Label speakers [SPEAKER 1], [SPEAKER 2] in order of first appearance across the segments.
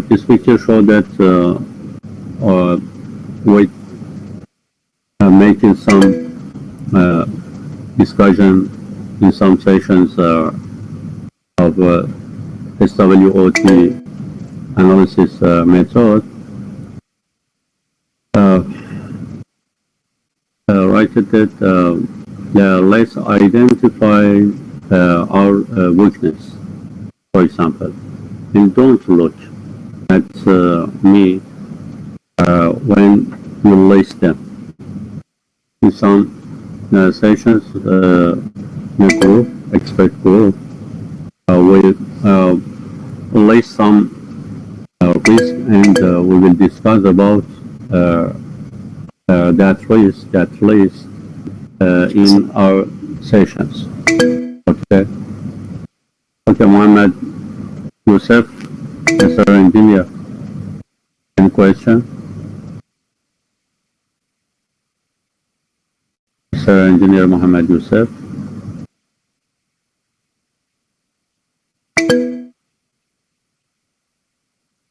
[SPEAKER 1] this picture shows that with making some discussion in some sessions of SWOT analysis method. Right that let's identify our weakness, for example, and don't look at me when you list them. In some sessions, in a group, expert group, we list some risk, and we will discuss about that risk, that list in our sessions. Okay. Okay, Mohammed Youssef, Mr. Engineer, any question? Mr. Engineer Mohammed Youssef.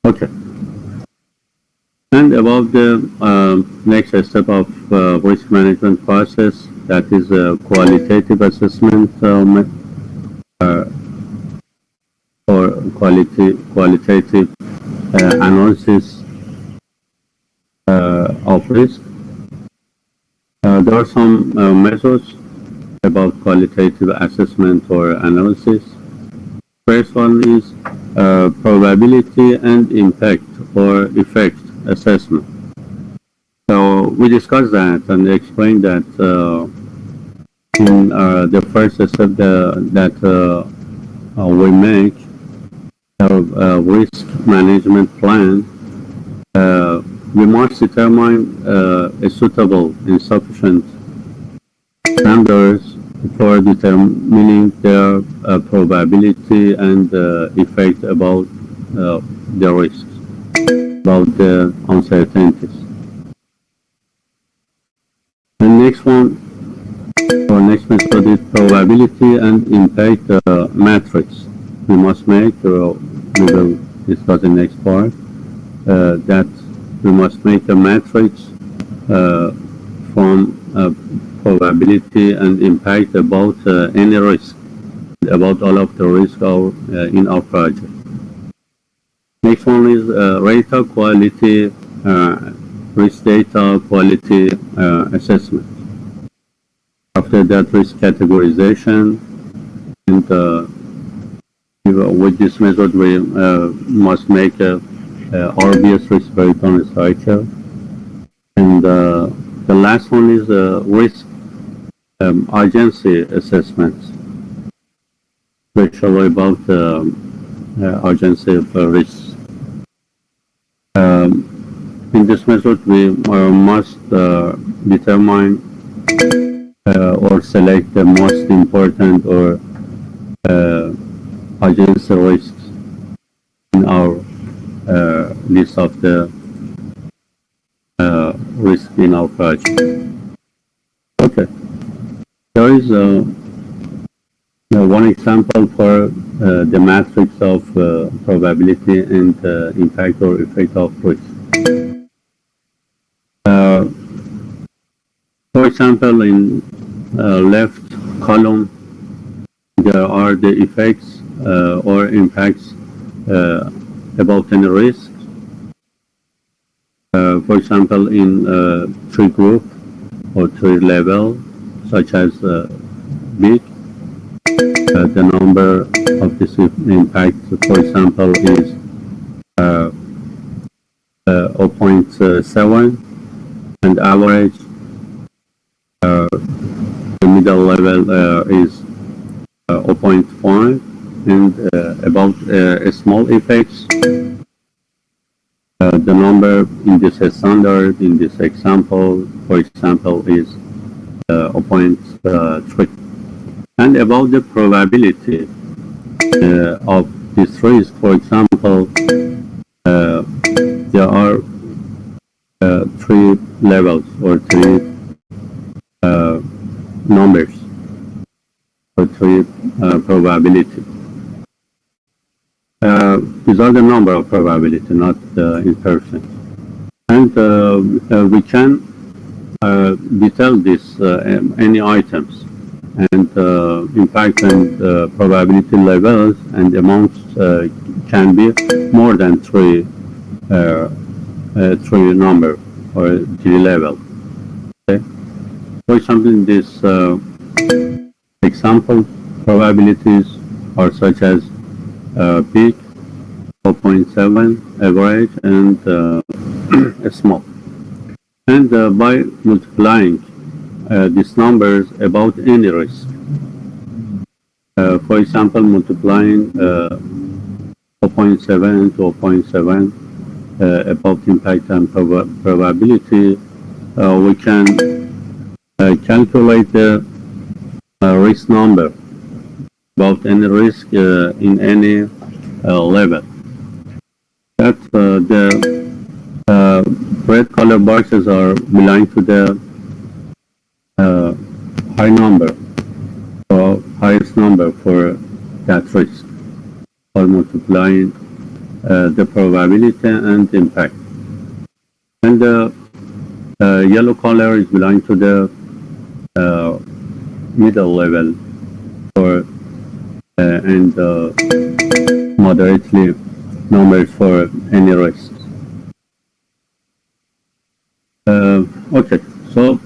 [SPEAKER 1] Okay. And about the next step of risk management process, that is a qualitative assessment or qualitative analysis of risk. There are some methods about qualitative assessment or analysis. First one is probability and impact or effect assessment. So we discussed that and explained that in the first step that we make a risk management plan. We must determine a suitable and sufficient standards for determining their probability and effect about the risks, about the uncertainties. The next one, or next method, is probability and impact matrix. We must make, we will discuss the next part, that we must make a matrix from probability and impact about any risk, about all of the risks in our project. Next one is data quality, risk data quality assessment. After that, risk categorization, and with this method we must make a RBS risk breakdown cycle. And the last one is risk urgency assessments, especially about urgency of risks. In this method, we must determine or select the most important or urgency risks in our list of the risk in our project. Okay, there is one example for the matrix of probability and impact or effect of risk. For example, in left column, there are the effects or impacts about any risk. For example, in tree group or tree level, such as big, the number of this impact, for example, is 0.7, and average, the middle level is 0.5, and about small effects, the number in this standard, in this example, for example, is 0.3. And about the probability of this risk, for example, there are 3 levels or 3 numbers or 3 probability. these are the number of probability, not in percent. And we can detail this any items and impact and probability levels and amounts can be more than three number or three level. Okay. For example, in this example, probabilities are such as peak, 4.7, average, and small. And by multiplying these numbers about any risk, for example, multiplying 4.7 and 2.7 about impact and probability, we can calculate the risk number about any risk in any level. That the red color boxes are belong to the high number or highest number for that risk, or multiplying the probability and impact. And the yellow color is belong to the middle level for and moderately numbers for any risk. Okay, so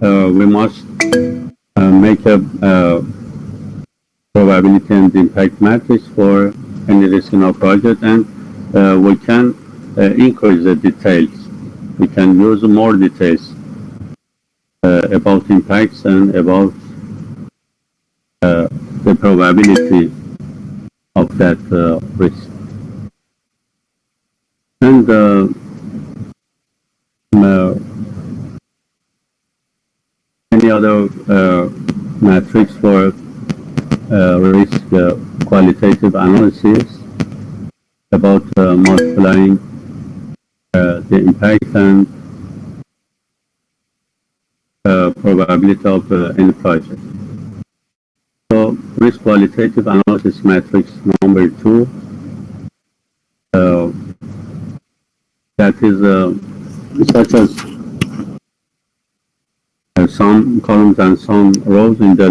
[SPEAKER 1] we must make a probability and impact matrix for any risk in our project, and we can increase the details. We can use more details about impacts and about the probability of that risk. And any other matrix for risk qualitative analysis about multiplying the impact and probability of any project. So risk qualitative analysis matrix number 2, that is such as some columns and some rows. In the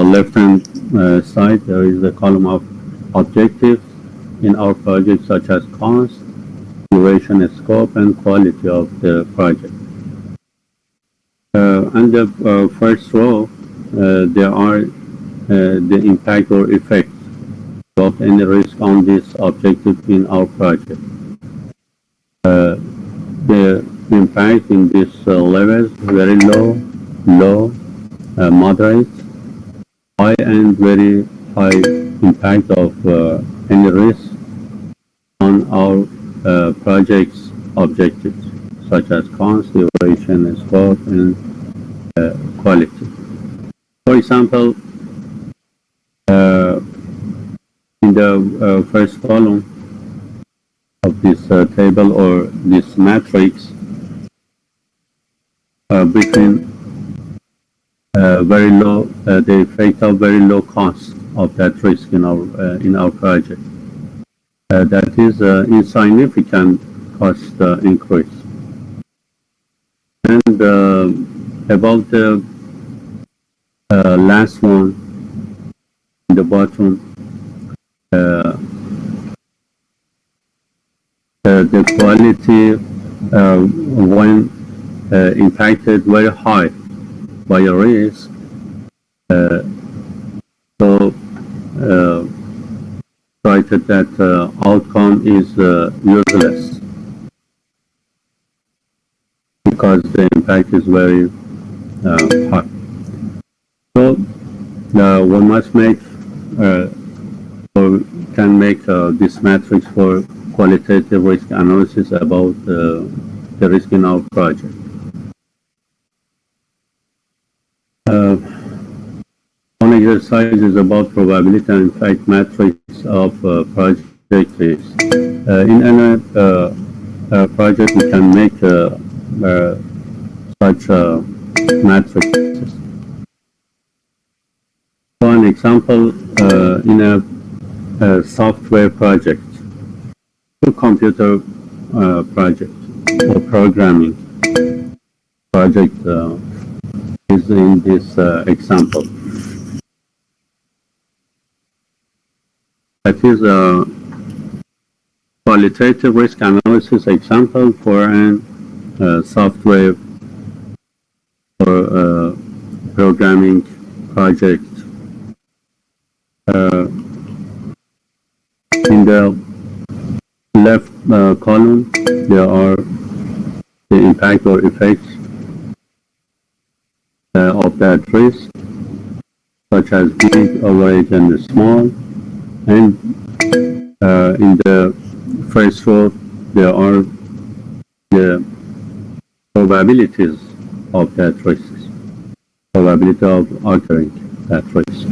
[SPEAKER 1] left-hand side, there is a column of objectives in our project, such as cost, duration, scope, and quality of the project. And the first row, there are the impact or effect of any risk on this objective in our project. The impact in this levels, very low, moderate, high, and very high impact of any risk on our project's objectives, such as cost, duration, scope, and quality. For example, in the first column of this table or this matrix, between very low, the effect of very low cost of that risk in our project. That is insignificant cost increase. And about the last one in the bottom, the quality when impacted very high by a risk, so cited that outcome is useless because the impact is very high. So we must make or can make this matrix for qualitative risk analysis about the risk in our project. One exercise is about probability and impact matrix of project risk. In any project, we can make such matrices. For an example, in a software project, to computer project or programming project is in this example. That is a qualitative risk analysis example for an software or programming project. In the left column, there are the impact or effects of that risk, such as big, average, and small. And in the first row, there are the probabilities of that risk, probability of occurring that risk,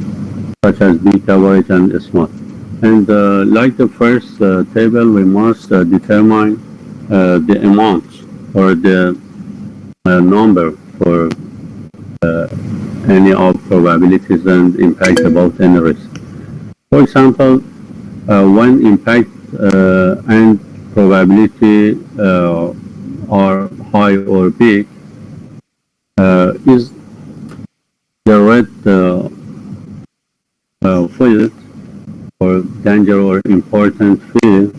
[SPEAKER 1] such as big, average, and small. And like the first table, we must determine the amount or the number for any of probabilities and impact about any risk. For example, when impact and probability are high or big, is the red field or danger or important field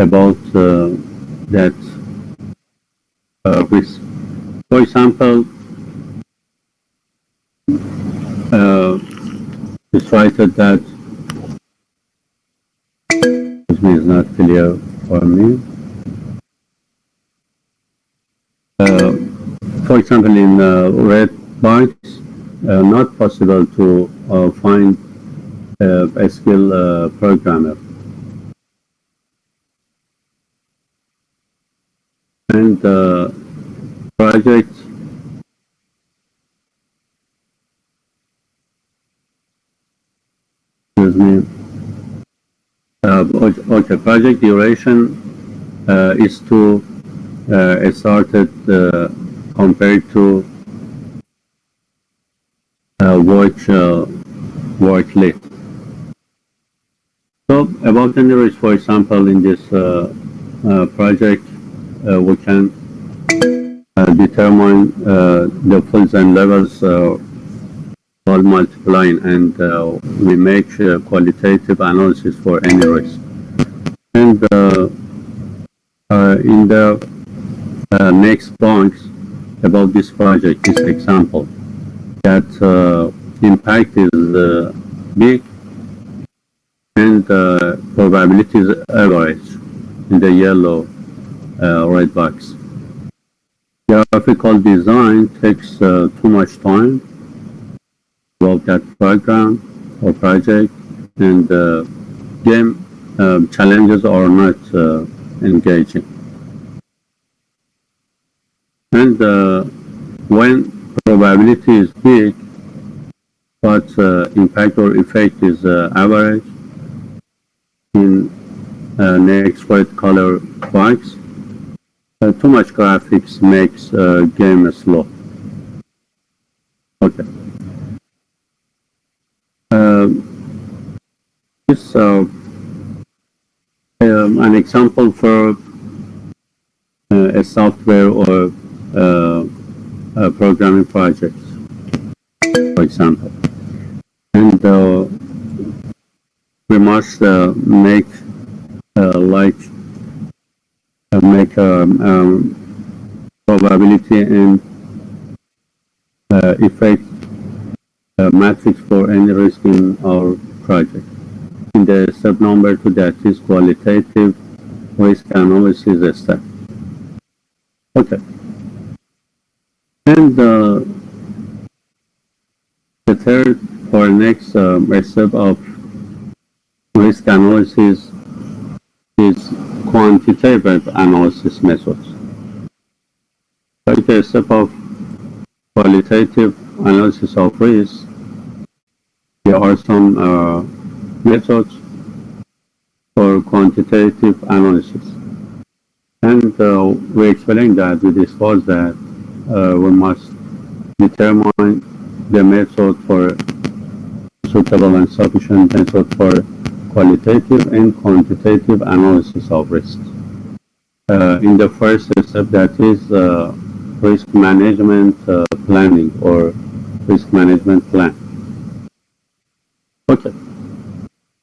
[SPEAKER 1] about that risk. For example, it's cited that this is not clear for me. For example, in red box, not possible to find a skilled programmer. And project okay, project duration is to started compared to work list. So about any risk, for example, in this project, we can determine the fields and levels all multiplying, and we make qualitative analysis for any risk. And in the next box about this project, this example, that impact is big and probability is average in the yellow red box. Graphical design takes too much time about that program or project, and game challenges are not engaging. And when probability is big, but impact or effect is average, in next red color box, too much graphics makes game slow. Okay. This an example for a software or a programming project, for example. And we must make make probability and effect matrix for any risk in our project. In the step number 2, that is qualitative risk analysis step. Okay. And the third or next step of risk analysis is quantitative analysis methods. Like the step of qualitative analysis of risk, there are some methods for quantitative analysis. And we explained that, we discussed that we must determine the method for suitable and sufficient method for qualitative and quantitative analysis of risks. In the first step, that is risk management planning or risk management plan. Okay.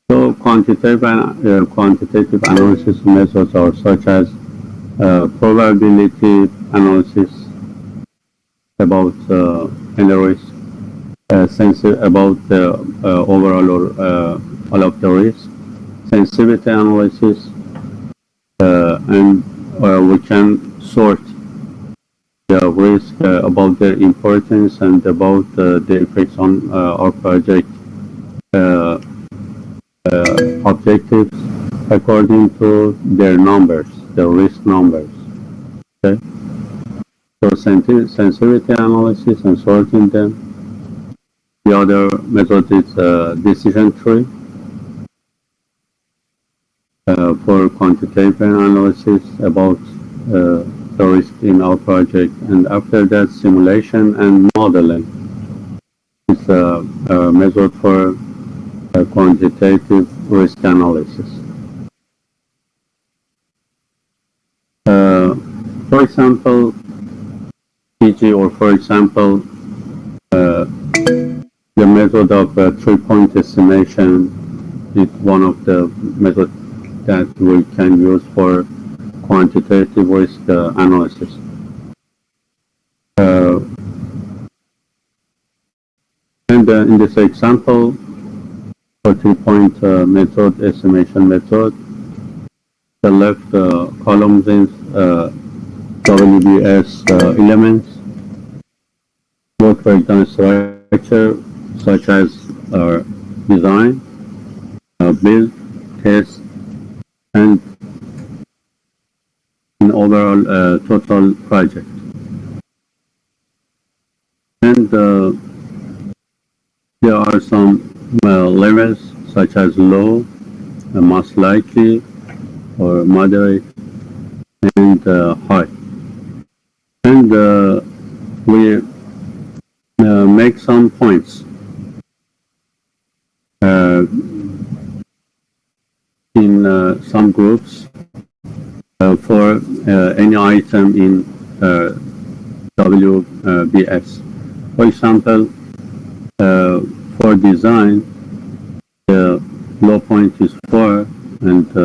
[SPEAKER 1] So quantitative analysis methods are such as probability analysis about any risk, about the overall or all of the risk, sensitivity analysis, and we can sort the risk about their importance and about the effects on our project objectives according to their numbers, the risk numbers. Okay. So sensitivity analysis and sorting them. The other method is decision tree for quantitative analysis about the risk in our project, and after that simulation and modeling is a method for quantitative risk analysis. For example, e.g. or for example, the method of 3-point estimation is one of the methods that we can use for quantitative risk analysis. And in this example, for 3-point method, estimation method, the left columns is WBS elements, work breakdown structure such as design, build, test, and an overall total project. And there are some levels such as low, most likely, or moderate, and high. And we make some points in some groups for any item in WBS. For example, for design, the low point is 4 and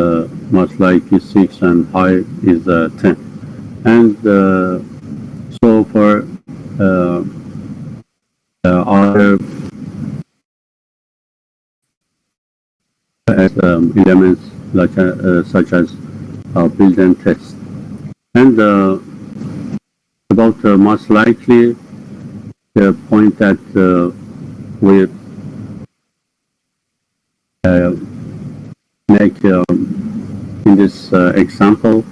[SPEAKER 1] most likely 6 and high is 10. And so for other elements such as build and test. And about most likely, the point that we make in this example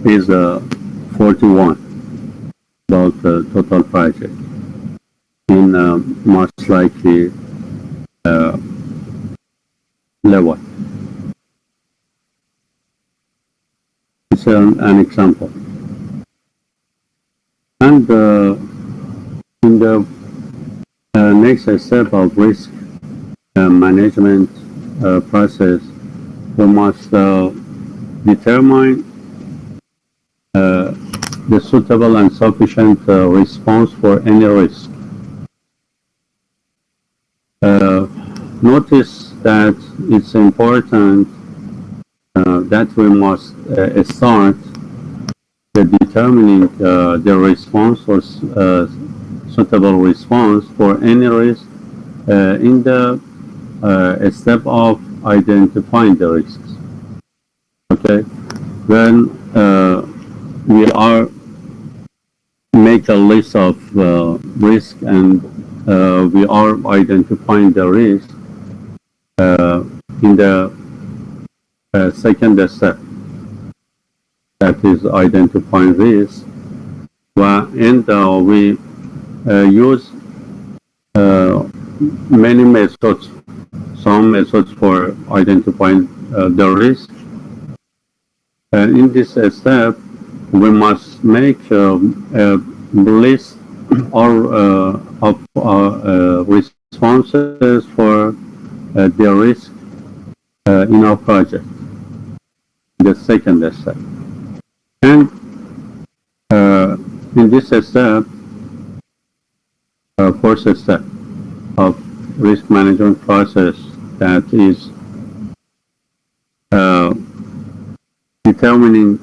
[SPEAKER 1] is 41, about the total project in most likely level. It's an example. And in the next step of risk management process, we must determine the suitable and sufficient response for any risk. Notice that it's important that we must start determining the response or suitable response for any risk in the step of identifying the risks. Okay, when we are make a list of risk and we are identifying the risk in the second step, that is identifying risk, and we use many methods, some methods for identifying the risk. And in this step, we must make a list of responses for the risk in our project, the second step. And in this step, fourth step of risk management process, that is determining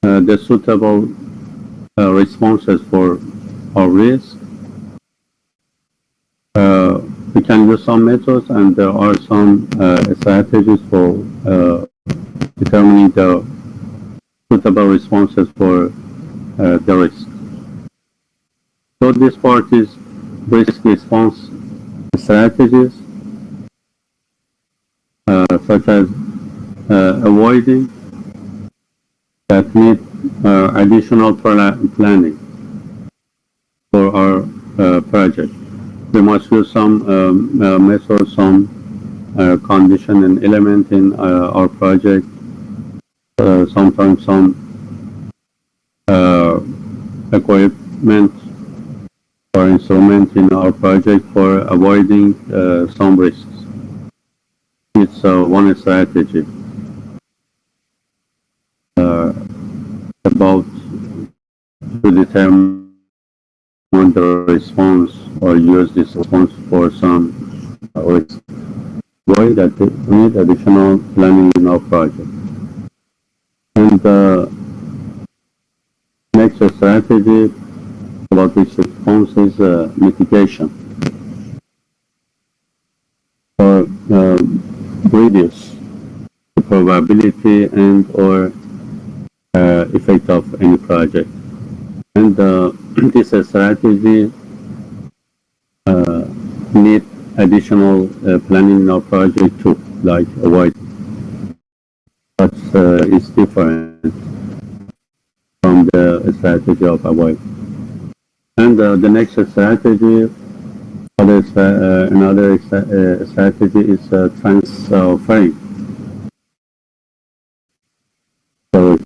[SPEAKER 1] the suitable responses for our risk. We can use some methods, and there are some strategies for determining the suitable responses for the risk. So this part is risk response strategies, such as avoiding that need additional planning for our project. We must use some methods, some condition and element in our project, sometimes some equipment or instrument in our project for avoiding some risks. It's one strategy about to determine the response or use this response for some risk. Why that we need additional planning in our project. And next strategy about this response is mitigation, or reduce the probability and or effect of any project. And this strategy need additional planning in our project too, like avoid. But it's different from the strategy of avoid. And the next strategy, another strategy is transferring. So,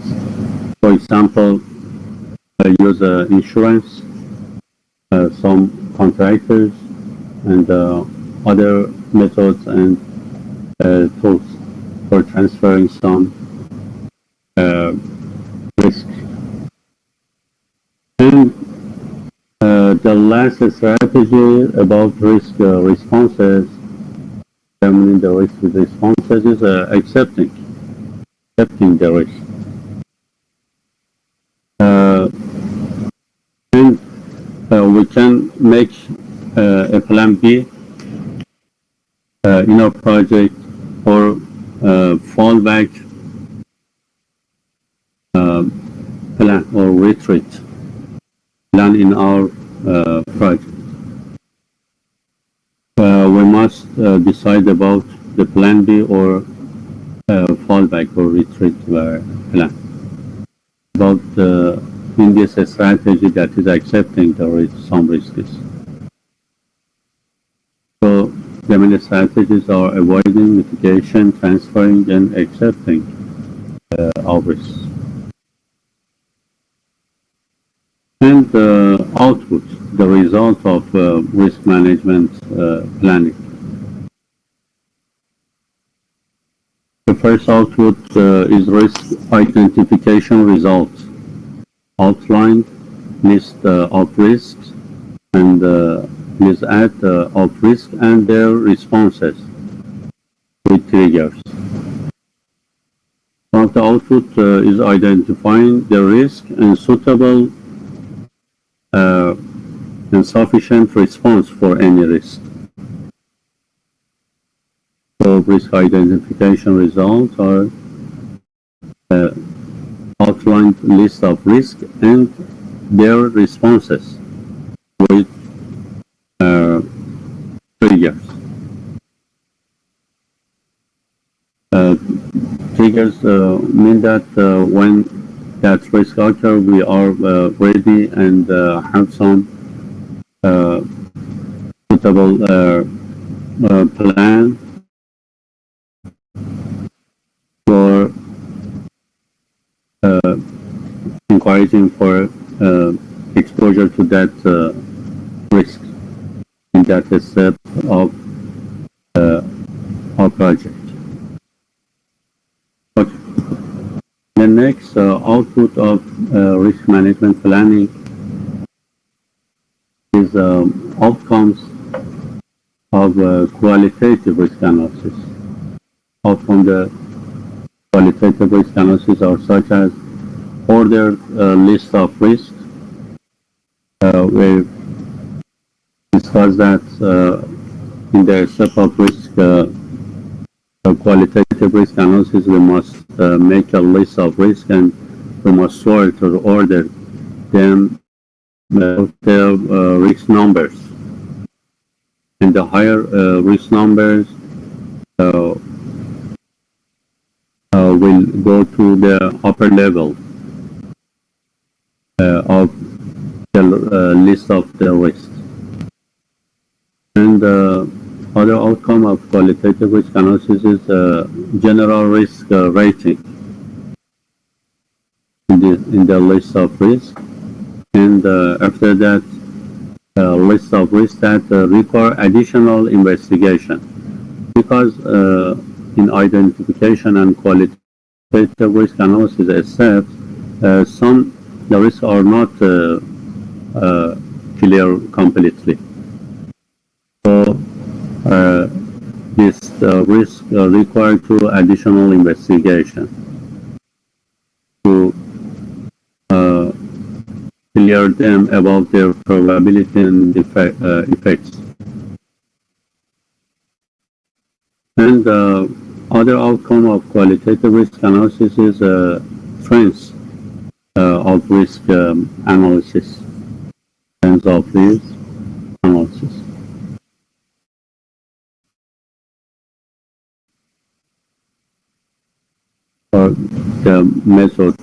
[SPEAKER 1] for example, use insurance, some contractors, and other methods and tools for transferring some risk. And the last strategy about risk responses, determining the risk responses, is accepting the risk. And we can make a plan B in our project, or fallback plan or retreat plan in our project. We must decide about the plan B or fallback or retreat plan. About in this strategy that is accepting the risk, some risks. So the main strategies are avoiding, mitigation, transferring, and accepting our risks. And the output, the result of risk management planning. The first output is risk identification results. Outlined list of risks and list of risks and their responses with triggers. One of the output is identifying the risk and suitable and sufficient response for any risk. So risk identification results are outlined list of risks and their responses with triggers. Triggers mean that when that risk occurs, we are ready and have some suitable plan for encouraging for exposure to that risk in that step of our project. next output of risk management planning is outcomes of qualitative risk analysis. Outcome the qualitative risk analysis are such as ordered list of risks. We discussed that in the step of risk qualitative risk analysis, we must make a list of risks and we must sort or order them their risk numbers. And the higher risk numbers will go to the upper level of the list of the risks. And other outcome of qualitative risk analysis is general risk rating in the list of risks. And after that, list of risks that require additional investigation. Because in identification and qualitative risk analysis steps, the risks are not clear completely. So this risk require to additional investigation to clear them about their probability and effects. And other outcome of qualitative risk analysis is trends of risk analysis. Trends of risk analysis. Or the method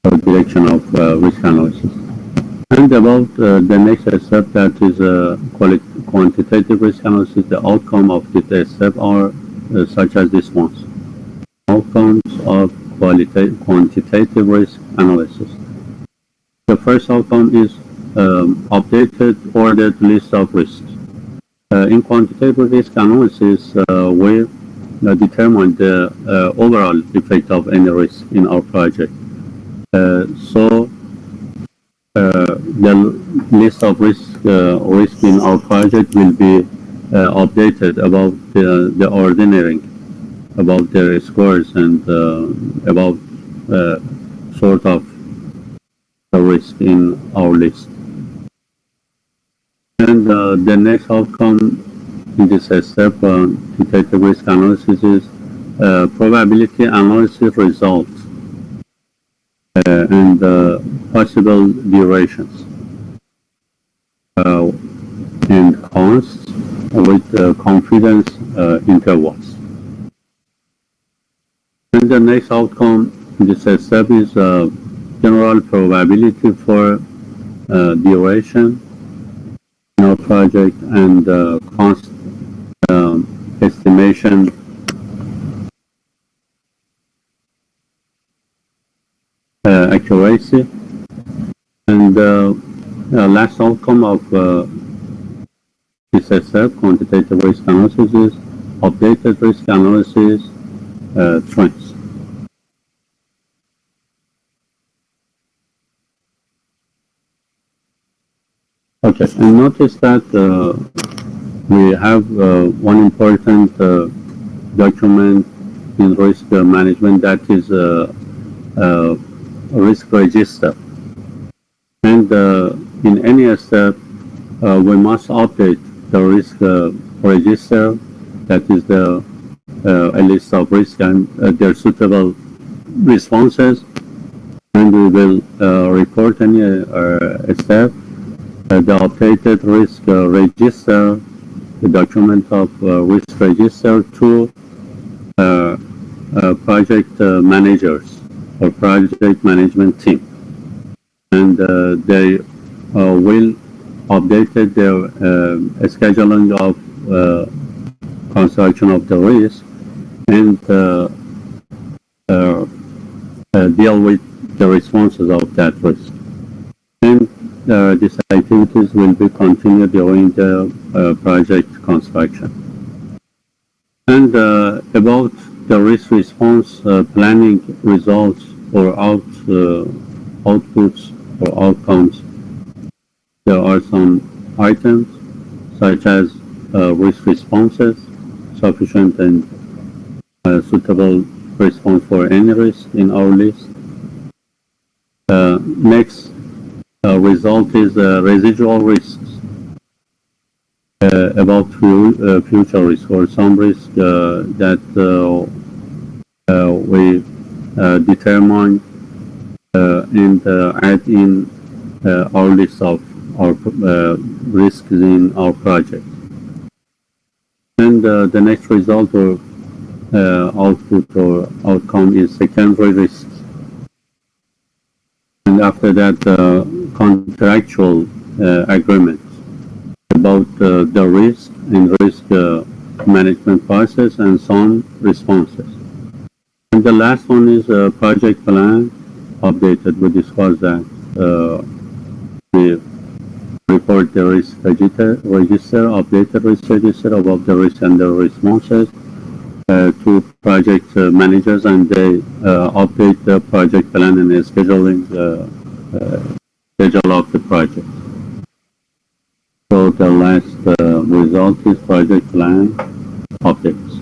[SPEAKER 1] or direction of risk analysis. And about the next step, that is quantitative risk analysis, the outcome of this step are such as this ones. Outcomes of quantitative risk analysis. The first outcome is updated ordered list of risks. In quantitative risk analysis, we determine the overall effect of any risk in our project. So the list of risk in our project will be updated about the ordinary, about their scores and about sort of the risk in our list. And the next outcome in this step, quantitative risk analysis, is probability analysis results and possible durations and costs with confidence intervals. And the next outcome in this step is general probability for duration in our project and cost estimation accuracy. And last outcome of this step, quantitative risk analysis, is updated risk analysis trends. Okay, and notice that we have one important document in risk management, that is risk register. And in any step, we must update the risk register, that is a list of risks and their suitable responses. And we will report any step. The updated risk register, the document of risk register, to project managers or project management team. And they will update their scheduling of construction of the risk and deal with the responses of that risk. And these activities will be continued during the project construction. And about the risk response planning results or outputs or outcomes, there are some items such as risk responses, sufficient and suitable response for any risk in our list. Next result is residual risks about future risk or some risk that we determine and add in our list of our risks in our project. And the next result or output or outcome is secondary risks. And after that, contractual agreements about the risk and risk management process and some responses. And the last one is project plan updated. We discussed that. We report the risk register, updated risk register about the risk and the responses to project managers, and they update the project plan and the scheduling schedule of the project. So the last result is project plan updates.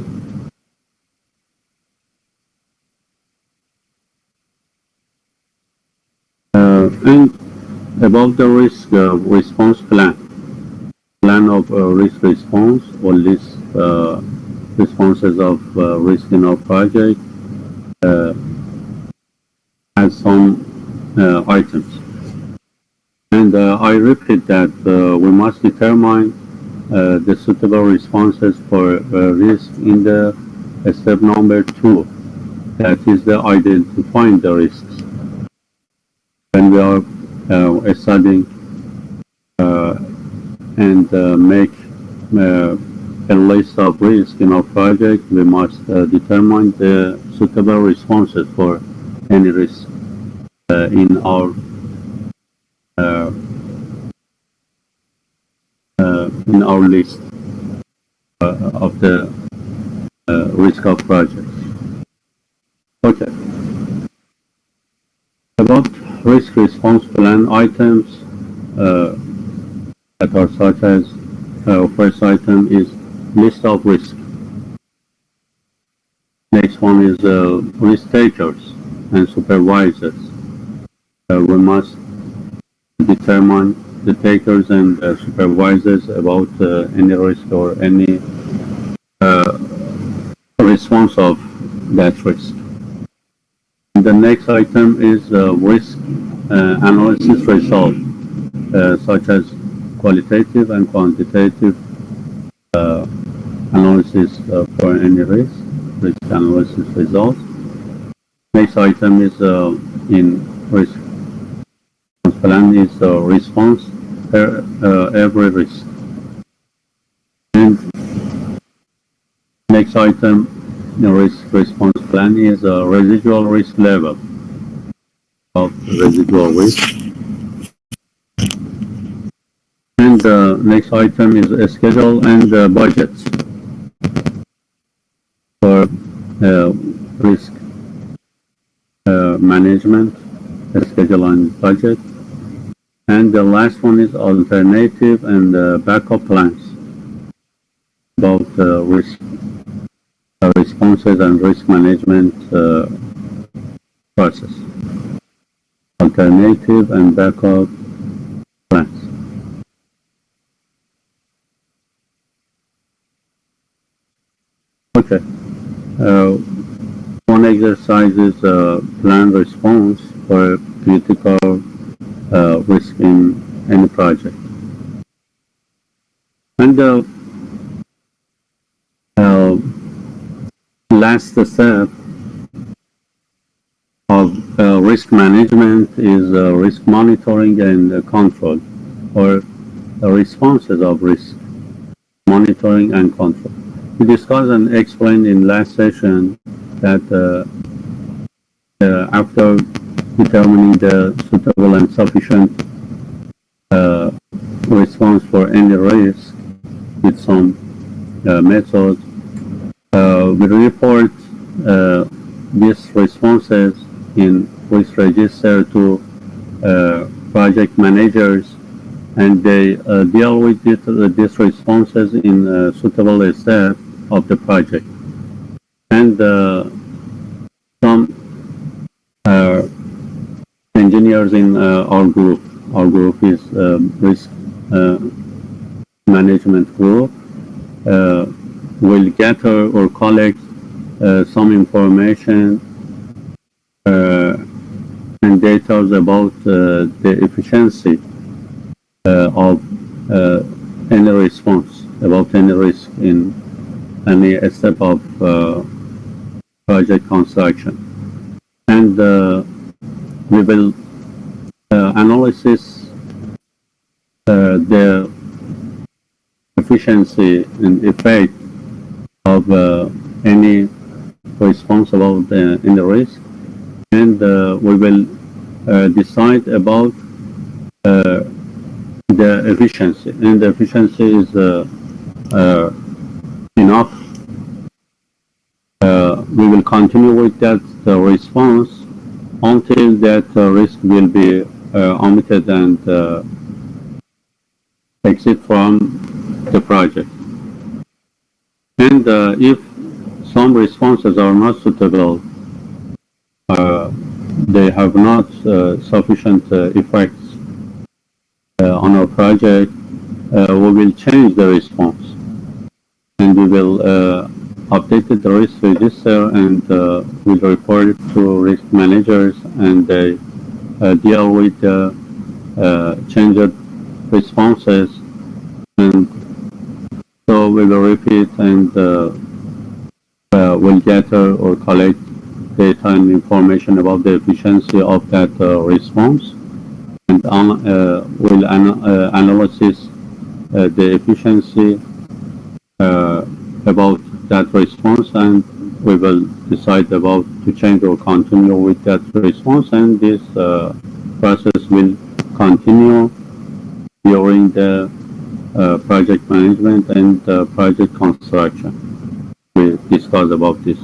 [SPEAKER 1] And about the risk response plan of risk response or list responses of risk in our project has some items. And I repeat that we must determine the suitable responses for risk in the step number 2, that is the identifying the risks. When we are studying and make a list of risks in our project, we must determine the suitable responses for any risk in our list of the risk of projects. Okay. About risk response plan items that are such as first item is list of risk. Next one is risk takers and supervisors. We must determine the takers and supervisors about any risk or any response of that risk. The next item is risk analysis result, such as qualitative and quantitative analysis for any risk analysis results. Next item is in risk plan is response per every risk. And next item in risk response plan is residual risk level of residual risk. And next item is a schedule and budgets for risk management, a schedule and budget. And the last one is alternative and backup plans about risk responses and risk management process. Alternative and backup plans. Okay. One exercise is plan response for critical risk in any project. And the last step of risk management is risk monitoring and control, or responses of risk monitoring and control. We discussed and explained in last session that after determining the suitable and sufficient response for any risk with some methods, we report these responses with register to project managers, and they deal with these responses in suitable step of the project. And some engineers in our group is risk management group, will gather or collect some information and data about the efficiency of any response, about any risk in any step of project construction. And we will analyze the efficiency and effect of any response about any risk, and we will decide about the efficiency, and the efficiency is enough. We will continue with that response until that risk will be omitted and exit from the project. And if some responses are not suitable, they have not sufficient effects on our project, we will change the response, and we will update the risk register, and we'll report it to risk managers, and they deal with the changed responses. And so we will repeat, and we'll gather or collect data and information about the efficiency of that response, and we'll analyze the efficiency about that response, and we will decide about to change or continue with that response, and this process will continue during the project management and project construction. We discussed about this